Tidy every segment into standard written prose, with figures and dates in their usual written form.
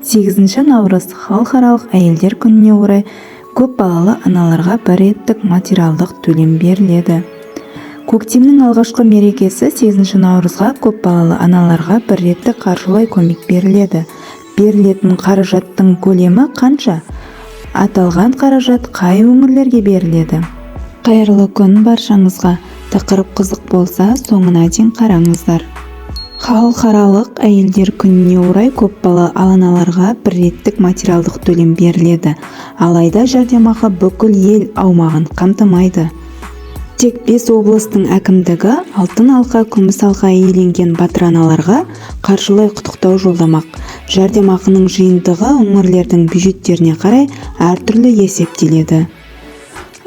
8 наурыз халықаралық әйелдер күніне орай көп балалы аналарға бір реттік материалдық төлем беріледі. Көктемнің алғашқы мерекесі 8 наурызға көп балалы аналарға бір реттік қаржылай көмек беріледі. Берілетін қаражаттың көлемі қанша? Аталған қаражат қай өңірлерге беріледі? Қайырлы күн баршаңызға. Тақырып қызық болса, соңына дейін қараңыздар. Халықаралық әйелдер күніне орай көпбалалы аналарға бір реттік материалдық төлем беріледі. Алайда жәрдемақы бүкіл ел аумағын қамтымайды. Тек 5 облыстың әкімдігі алтын алқа, күміс алқа иеленген батыр аналарға қаржылай құттықтау жолдамақ. Жәрдемақының жиынтығы өңірлердің бюджеттеріне қарай әртүрлі есептеледі.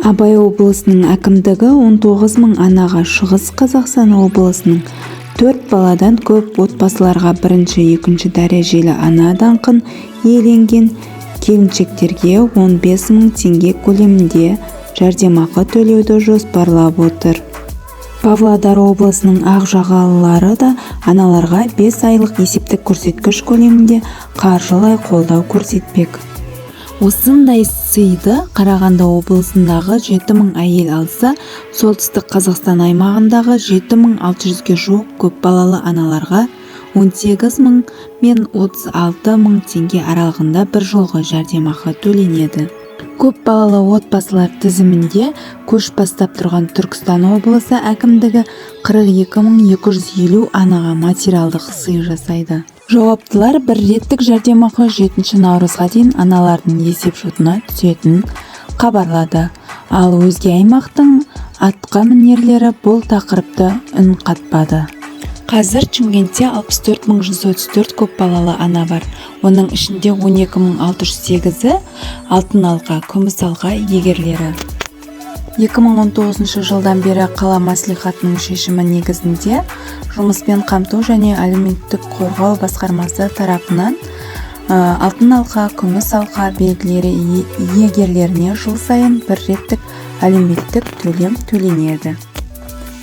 Абай облысының әкімдігі 19 мың анаға, Шығыс Қазақстан облысының 4 баладан көп отбасыларға бірінші, екінші дәрежелі ана даңқын иеленген келіншектерге 15 мың теңге көлемінде жәрдемақы төлеуді жоспарлап отыр. Павлодар облысының Ақжағалылары да аналарға 5 айлық есептік көрсеткіш көлемінде қаржылай қолдау көрсетпек. Осындай сыйды Қарағанды облысындағы 7 мың әйел алса, солтүстік Қазақстан аймағындағы 7600-ге жуық көп балалы аналарға 18 мың мен 36 мың теңге аралығында бір жолғы жәрдемақы төленеді. Көп балалы отбасылар тізімінде көш бастап тұрған Түркістан облысы әкімдігі 42.250 анаға материалдық сый жасайды. Жауаптылар бір реттік жәрдемақы 7 наурызға дейін аналардың есепшотына түсетінін хабарлады. Ал өзге аймақтың атқа мінерлері бұл тақырыпты үн қатпады. Қазір Шымкентте 64.134 көп балалы ана бар. Оның ішінде 12.608-і алтын алқа, күміс алқа иегерлері. 2019 жылдан бері қала мәслихатының шешімі негізінде жұмыспен қамту және әлеуметтік қорғау басқармасы тарапынан алтын алқа, күміс алқа белгілері иегерлеріне жыл сайын бір реттік әлеуметтік төлем төленеді.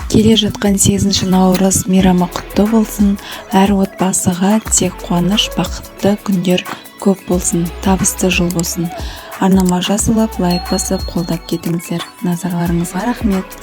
Келе жатқан 8 наурыз мейрамы құтты болсын. Әр отбасыға тек қуаныш, бақытты күндер көп болсын, табысты жыл болсын. Арнама жазылып, лайк басып, қолдап кетіңіздер. Назарларыңызға рахмет.